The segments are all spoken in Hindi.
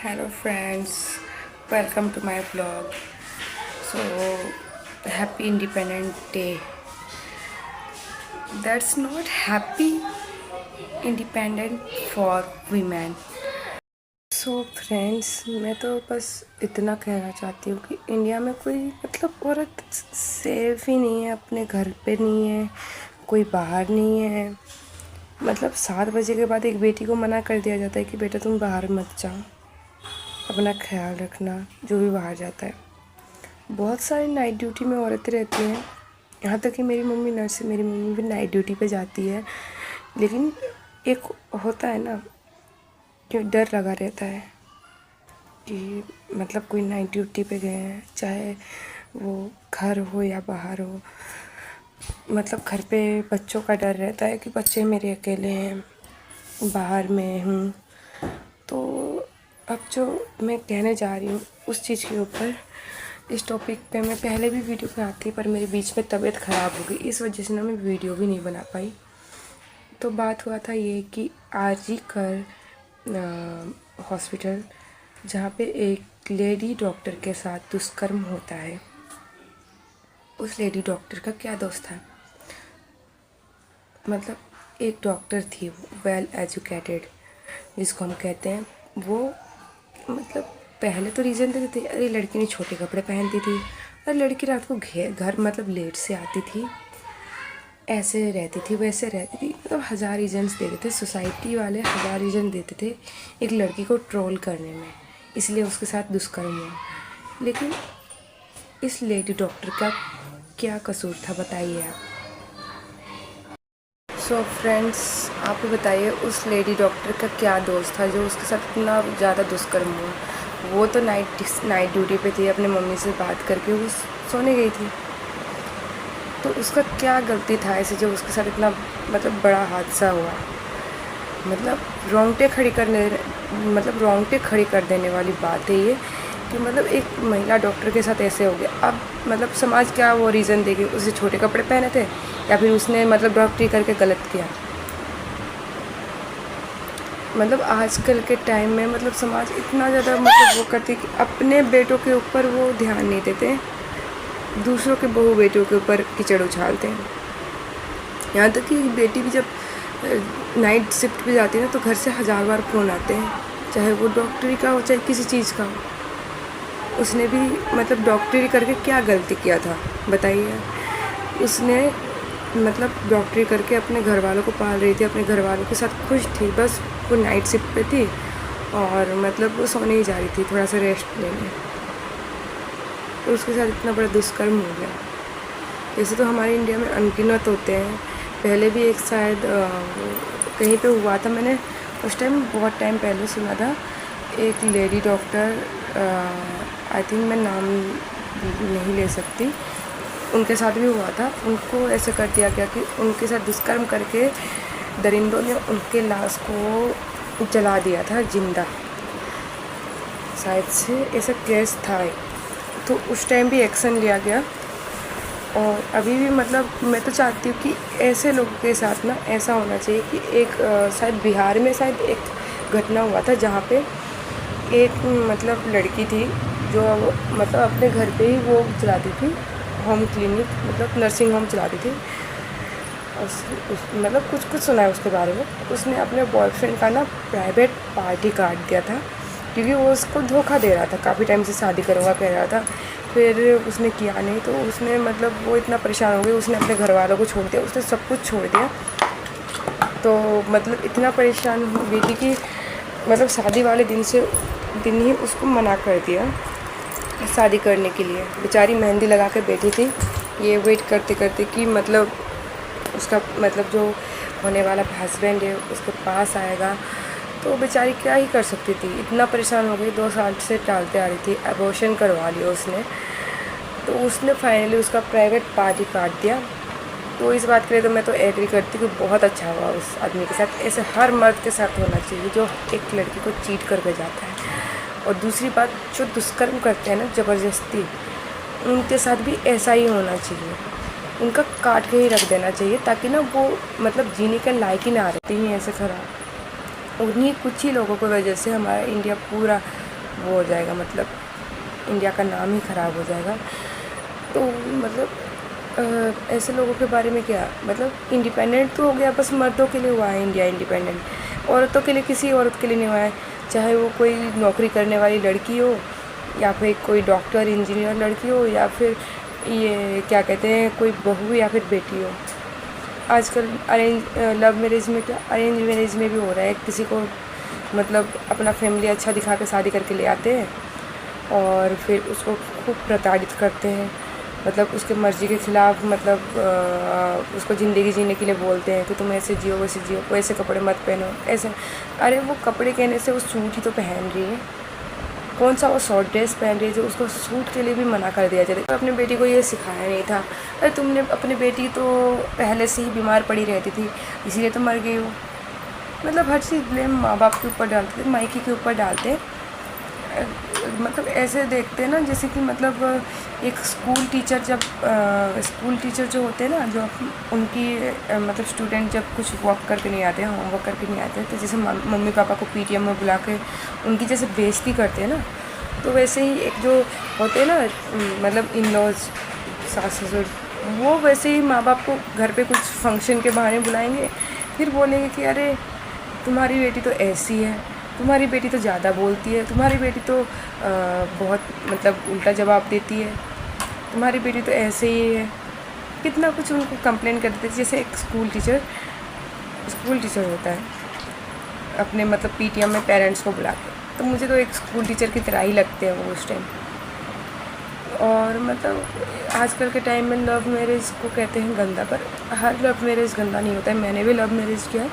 Hello friends, welcome to my vlog. So happy Independent Day. That's not happy independent for women. So friends, मैं तो बस इतना कहना चाहती हूँ कि इंडिया में कोई औरत सेफ ही नहीं है, अपने घर पे नहीं है, कोई बाहर नहीं है। 7 बजे के बाद एक बेटी को मना कर दिया जाता है कि बेटा तुम बाहर मत जाओ, अपना ख्याल रखना। जो भी बाहर जाता है, बहुत सारी नाइट ड्यूटी में औरतें रहती हैं। यहाँ तक कि मेरी मम्मी नर्स है, मेरी मम्मी भी नाइट ड्यूटी पे जाती है। लेकिन एक होता है ना कि डर लगा रहता है कि कोई नाइट ड्यूटी पे गए हैं, चाहे वो घर हो या बाहर हो। घर पे बच्चों का डर रहता है कि बच्चे मेरे अकेले हैं, बाहर में हूँ। तो अब जो मैं कहने जा रही हूँ उस चीज़ के ऊपर, इस टॉपिक पे मैं पहले भी वीडियो बनाती थी, पर मेरे बीच में तबीयत ख़राब हो गई, इस वजह से ना मैं वीडियो भी नहीं बना पाई। तो बात हुआ था ये कि आरजी कर हॉस्पिटल, जहाँ पे एक लेडी डॉक्टर के साथ दुष्कर्म होता है। उस लेडी डॉक्टर का क्या दोष था? एक डॉक्टर थी, वेल एजुकेटेड जिसको हम कहते हैं। वो पहले तो रीज़न देते थे, अरे लड़की ने छोटे कपड़े पहनती थी, अरे लड़की रात को घर लेट से आती थी, ऐसे रहती थी, वैसे रहती थी। हज़ार रीजन्स देते थे, सोसाइटी वाले हज़ार रीज़न देते थे एक लड़की को ट्रोल करने में, इसलिए उसके साथ दुष्कर्म हुआ। लेकिन इस लेडी डॉक्टर का क्या कसूर था, बताइए आप। सो फ्रेंड्स, आप ही बताइए उस लेडी डॉक्टर का क्या दोष था जो उसके साथ इतना ज़्यादा दुष्कर्म हुआ। वो तो नाइट ड्यूटी पे थी, अपने मम्मी से बात करके वो सोने गई थी। तो उसका क्या गलती था ऐसे जो उसके साथ इतना बड़ा हादसा हुआ। रोंगटे खड़ी कर देने वाली बात है ये कि एक महिला डॉक्टर के साथ ऐसे हो गया। अब समाज क्या वो रीज़न देगी, उसे छोटे कपड़े पहने थे या फिर उसने डॉक्टरी करके गलत किया। आजकल के टाइम में समाज इतना ज़्यादा वो करती कि अपने बेटों के ऊपर वो ध्यान नहीं देते, दूसरों के बहू बेटियों के ऊपर कीचड़ उछालते हैं। यहाँ तक कि बेटी भी जब नाइट शिफ्ट पे जाती है ना, तो घर से 1000 बार फ़ोन आते हैं, चाहे वो डॉक्टरी का हो चाहे किसी चीज़ का हो। उसने भी डॉक्टरी करके क्या गलती किया था, बताइए। उसने डॉक्टरी करके अपने घर वालों को पाल रही थी, अपने घर वालों के साथ खुश थी। बस वो नाइट शिफ्ट पे थी और वो सोने ही जा रही थी, थोड़ा सा रेस्ट लेने। तो उसके साथ इतना बड़ा दुष्कर्म हो गया। जैसे तो हमारे इंडिया में अनगिनत होते हैं, पहले भी एक शायद कहीं पे हुआ था, मैंने उस टाइम बहुत टाइम पहले सुना था। एक लेडी डॉक्टर, आई थिंक मैं नाम नहीं ले सकती, उनके साथ भी हुआ था। उनको ऐसे कर दिया गया कि उनके साथ दुष्कर्म करके दरिंदों ने उनके लाश को जला दिया था जिंदा, शायद से ऐसा केस था। तो उस टाइम भी एक्शन लिया गया। और अभी भी मैं तो चाहती हूँ कि ऐसे लोगों के साथ ना ऐसा होना चाहिए कि एक शायद बिहार में शायद एक घटना हुआ था, जहाँ पे एक लड़की थी जो अपने घर पे ही वो चलाती थी, होम क्लिनिक नर्सिंग होम चलाती थी। कुछ सुना है उसके बारे में। उसने अपने बॉयफ्रेंड का ना प्राइवेट पार्टी काट दिया था, क्योंकि वो उसको धोखा दे रहा था, काफ़ी टाइम से शादी करूँगा कह रहा था। फिर उसने किया नहीं, तो उसने वो इतना परेशान हो गई, उसने अपने घर वालों को छोड़ दिया, उसने सब कुछ छोड़ दिया। तो इतना परेशान हो गई थी कि शादी वाले दिन ही उसको मना कर दिया शादी करने के लिए। बेचारी मेहंदी लगा के बैठी थी, ये वेट करते करते कि उसका जो होने वाला हस्बैंड है उसके पास आएगा। तो बेचारी क्या ही कर सकती थी, इतना परेशान हो गई, 2 साल से टालते आ रही थी। एबॉर्शन करवा लिया उसने। तो उसने फाइनली उसका प्राइवेट पार्टी काट दिया। तो इस बात के लिए तो मैं तो एग्री करती हूँ कि बहुत अच्छा हुआ उस आदमी के साथ। ऐसे हर मर्द के साथ होना चाहिए जो एक लड़की को चीट करके जाता है। और दूसरी बात, जो दुष्कर्म करते हैं ना ज़बरदस्ती, उनके साथ भी ऐसा ही होना चाहिए, उनका काट के ही रख देना चाहिए, ताकि ना वो जीने के लायक ही ना रहते ही ऐसे खराब। उन्हीं कुछ ही लोगों की वजह से हमारा इंडिया पूरा वो हो जाएगा, मतलब इंडिया का नाम ही ख़राब हो जाएगा। तो मतलब ऐसे लोगों के बारे में क्या, मतलब इंडिपेंडेंट तो हो गया, बस मर्दों के लिए हुआ है इंडिया इंडिपेंडेंट, औरतों के लिए किसी औरत के लिए नहीं हुआ है। चाहे वो कोई नौकरी करने वाली लड़की हो, या फिर कोई डॉक्टर इंजीनियर लड़की हो, या फिर ये क्या कहते हैं कोई बहू या फिर बेटी हो। आजकल लव मैरिज में क्या, अरेंज मैरिज में भी हो रहा है। किसी को मतलब अपना फैमिली अच्छा दिखा के शादी करके ले आते हैं और फिर उसको खूब प्रताड़ित करते हैं, मतलब उसके मर्ज़ी के ख़िलाफ़, मतलब उसको ज़िंदगी जीने के लिए बोलते हैं कि तुम ऐसे जियो वैसे जियो, वैसे कपड़े मत पहनो ऐसे। अरे वो कपड़े कहने से वो सूट ही तो पहन रही है, कौन सा वो शॉर्ट ड्रेस पहन रही है जो उसको सूट के लिए भी मना कर दिया जाता है। अपने बेटी को ये सिखाया नहीं था, अरे तुमने अपनी बेटी तो पहले से ही बीमार पड़ी रहती थी इसीलिए तो मर गई हो। मतलब हर चीज़ ब्लेम माँ बाप के ऊपर डालते थे, मायके के ऊपर डालते। मतलब ऐसे देखते हैं ना जैसे कि मतलब एक स्कूल टीचर जब स्कूल टीचर जो होते हैं ना, जो उनकी मतलब स्टूडेंट जब कुछ वर्क करके नहीं आते हैं, होमवर्क करके नहीं आते हैं, तो जैसे मम्मी पापा को पीटीएम में बुला के उनकी जैसे बेइज्जती करते हैं ना, तो वैसे ही एक जो होते हैं ना मतलब इन लॉज, सास ससुर, वो वैसे ही माँ बाप को घर पे कुछ फंक्शन के बहाने बुलाएंगे, फिर बोलेंगे कि अरे तुम्हारी बेटी तो ऐसी है, तुम्हारी बेटी तो ज़्यादा बोलती है, तुम्हारी बेटी तो बहुत मतलब उल्टा जवाब देती है, तुम्हारी बेटी तो ऐसे ही है। कितना कुछ उनको कंप्लेन कर देते हैं। जैसे एक स्कूल टीचर होता है अपने मतलब पीटीएम में पेरेंट्स को बुला के, तो मुझे तो एक स्कूल टीचर की तरह ही लगते हैं वो उस टाइम। और मतलब आजकल के टाइम में लव मैरिज को कहते हैं गंदा, पर हर लव मैरिज गंदा नहीं होता है। मैंने भी लव मैरिज किया है,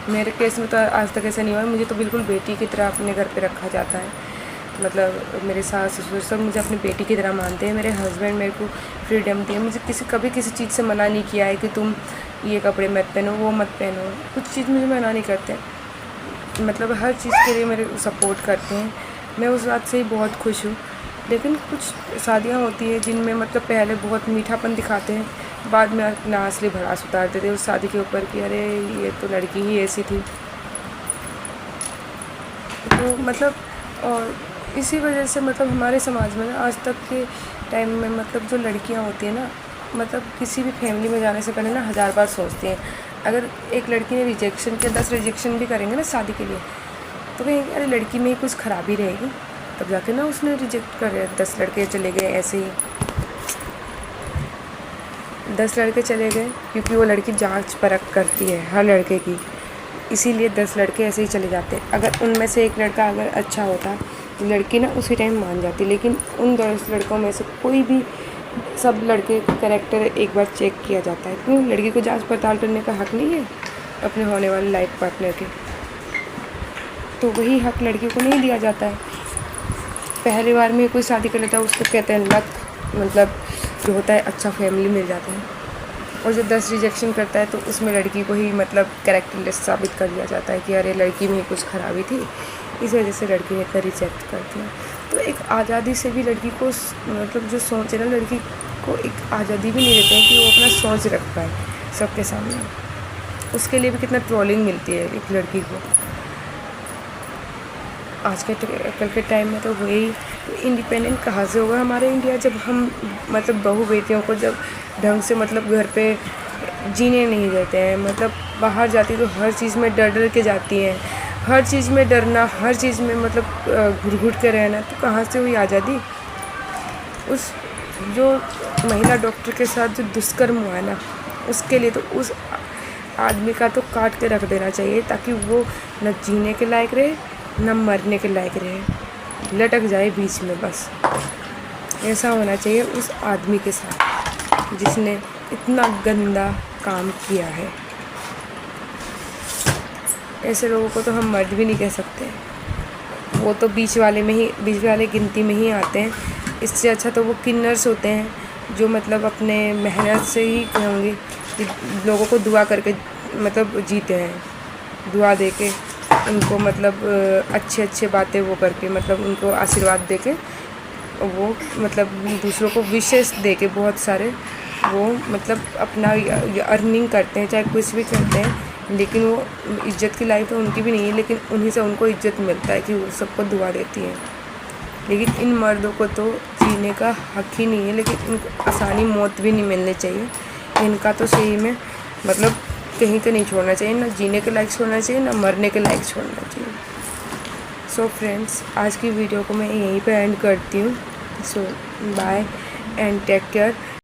मेरे केस में तो आज तक ऐसा नहीं हुआ। मुझे तो बिल्कुल बेटी की तरह अपने घर पे रखा जाता है, मतलब मेरे सास ससुर सब मुझे अपनी बेटी की तरह मानते हैं। मेरे हस्बैंड मेरे को फ्रीडम दी है, मुझे कभी किसी चीज़ से मना नहीं किया है कि तुम ये कपड़े मत पहनो, वो मत पहनो, कुछ चीज़ मुझे मना नहीं करते। मतलब हर चीज़ के लिए मेरे सपोर्ट करते हैं, मैं उस बात से ही बहुत खुश हूँ। लेकिन कुछ शादियाँ होती हैं जिनमें मतलब पहले बहुत मीठापन दिखाते हैं, बाद में अपना असली भड़ास उतार देते हैं उस शादी के ऊपर कि अरे ये तो लड़की ही ऐसी थी। तो मतलब और इसी वजह से मतलब हमारे समाज में ना आज तक के टाइम में मतलब जो लड़कियां होती हैं ना, मतलब किसी भी फैमिली में जाने से पहले ना 1000 बार सोचती हैं। अगर एक लड़की ने रिजेक्शन किया, 10 रिजेक्शन भी करेंगे ना शादी के लिए, तो कहेंगे अरे लड़की में ही कुछ खराबी रहेगी, तब जाके ना उसने रिजेक्ट कर 10 लड़के चले गए ऐसे ही, 10 लड़के चले गए क्योंकि वो लड़की जांच परख करती है हर लड़के की, इसीलिए 10 लड़के ऐसे ही चले जाते हैं। अगर उनमें से एक लड़का अगर अच्छा होता तो लड़की ना उसी टाइम मान जाती, लेकिन उन 10 लड़कों में से कोई भी, सब लड़के का कैरेक्टर एक बार चेक किया जाता है। क्यों लड़की को जांच पड़ताल करने का हक नहीं है अपने होने वाले लाइफ पार्टनर के? तो वही हक लड़की को नहीं दिया जाता है। पहली बार में कोई शादी कर लेता है उसको कहते हैं लक, मतलब जो होता है अच्छा फैमिली मिल जाता है। और जब 10 रिजेक्शन करता है तो उसमें लड़की को ही मतलब कैरेक्टरलेस साबित कर दिया जाता है कि अरे लड़की में ही कुछ खराबी थी, इस वजह से लड़की ने रिजेक्ट कर दिया। तो एक आज़ादी से भी लड़की को मतलब जो सोच है ना, लड़की को एक आज़ादी भी नहीं देते हैं कि वो अपना सोच रख पाए सबके सामने। उसके लिए भी कितना ट्रोलिंग मिलती है एक लड़की को आज के कल के टाइम में। तो वही इंडिपेंडेंट कहाँ से होगा हमारा इंडिया, जब हम मतलब बहू बेटियों को जब ढंग से मतलब घर पे जीने नहीं देते हैं। मतलब बाहर जाती तो हर चीज़ में डर डर के जाती हैं, हर चीज़ में डरना, हर चीज़ में मतलब घुट घुट के रहना, तो कहाँ से हुई आज़ादी? उस जो महिला डॉक्टर के साथ जो दुष्कर्म हुआ है ना, उसके लिए तो उस आदमी का तो काट के रख देना चाहिए, ताकि वो न जीने के लायक रहे न मरने के लायक रहे, लटक जाए बीच में बस। ऐसा होना चाहिए उस आदमी के साथ जिसने इतना गंदा काम किया है। ऐसे लोगों को तो हम मर्द भी नहीं कह सकते, वो तो बीच वाले गिनती में ही आते हैं। इससे अच्छा तो वो किन्नर्स होते हैं जो मतलब अपने मेहनत से ही कहूँगी कि लोगों को दुआ करके मतलब जीते हैं, दुआ दे के उनको मतलब अच्छे बातें वो करके मतलब उनको आशीर्वाद दे के, वो मतलब दूसरों को विशेष दे के बहुत सारे वो मतलब अपना अर्निंग करते हैं, चाहे कुछ भी करते हैं, लेकिन वो इज्जत की लाइफ तो उनकी भी नहीं है, लेकिन उन्हीं से उनको इज्जत मिलता है कि वो सबको दुआ देती है। लेकिन इन मर्दों को तो जीने का हक ही नहीं है, लेकिन इनको आसानी मौत भी नहीं मिलनी चाहिए। इनका तो सही में मतलब कहीं का नहीं छोड़ना चाहिए, ना जीने के लायक छोड़ना चाहिए, ना मरने के लायक छोड़ना चाहिए। सो फ्रेंड्स, आज की वीडियो को मैं यहीं पे एंड करती हूँ। सो बाय एंड टेक केयर।